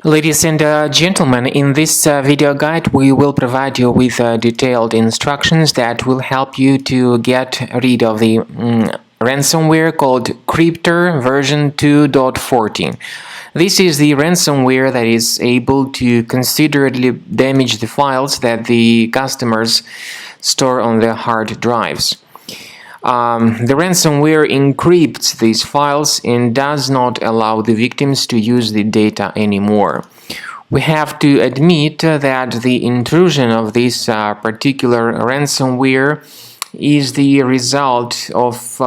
Ladies and gentlemen, in this video guide we will provide you with detailed instructions that will help you to get rid of the ransomware called Crypter version 2.40. This is the ransomware that is able to considerably damage the files that the customers store on their hard drives. The ransomware encrypts these files and does not allow the victims to use the data anymore. We have to admit that the intrusion of this particular ransomware is the result of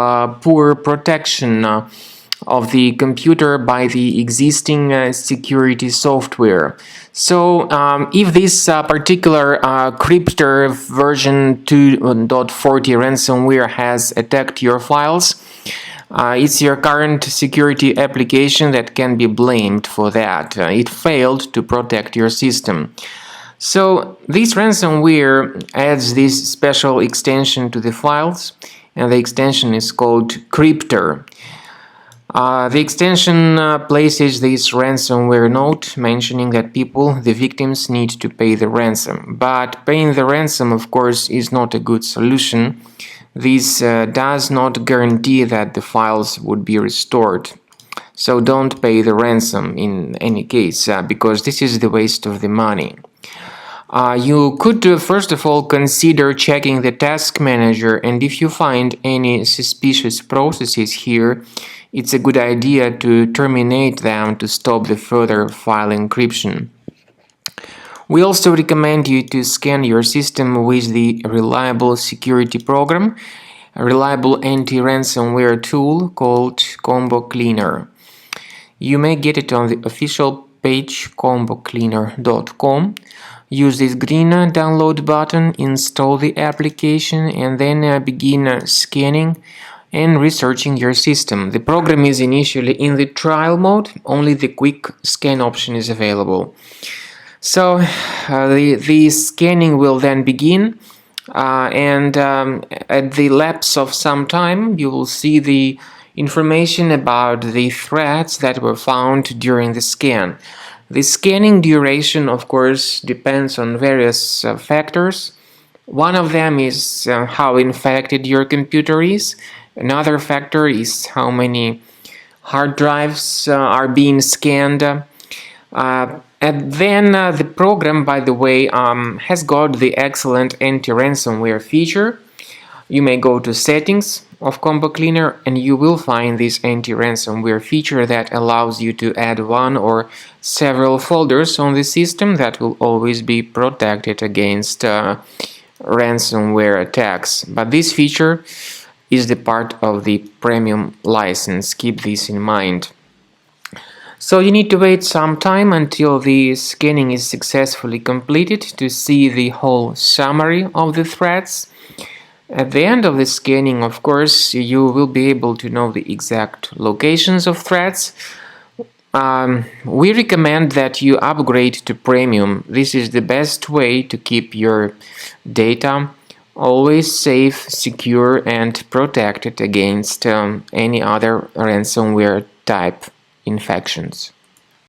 poor protection of the computer by the existing security software. So if this particular Crypter version 2.40 ransomware has attacked your files, it's your current security application that can be blamed for that. It failed to protect your system. So this ransomware adds this special extension to the files, and the extension is called Crypter. The extension places this ransomware note mentioning that the victims, need to pay the ransom. But paying the ransom, of course, is not a good solution. This does not guarantee that the files would be restored. So don't pay the ransom in any case, because this is the waste of the money. You could first of all consider checking the task manager, and if you find any suspicious processes here, it's a good idea to terminate them to stop the further file encryption. We also recommend you to scan your system with the reliable security program, a reliable anti-ransomware tool called Combo Cleaner. You may get it on the official page combocleaner.com. Use this green download button, install the application, and then begin scanning and researching your system. The program is initially in the trial mode, only the quick scan option is available. So the scanning will then begin, and at the lapse of some time you will see the information about the threats that were found during the scan. The scanning duration, of course, depends on various factors. One of them is how infected your computer is. Another factor is how many hard drives are being scanned. And then the program, by the way, has got the excellent anti-ransomware feature. You may go to Settings of Combo Cleaner and you will find this anti-ransomware feature that allows you to add one or several folders on the system that will always be protected against ransomware attacks. But this feature is the part of the premium license. Keep this in mind. So you need to wait some time until the scanning is successfully completed to see the whole summary of the threats. At the end of the scanning, of course, you will be able to know the exact locations of threats. We recommend that you upgrade to premium. This is the best way to keep your data always safe, secure, and protected against any other ransomware type infections.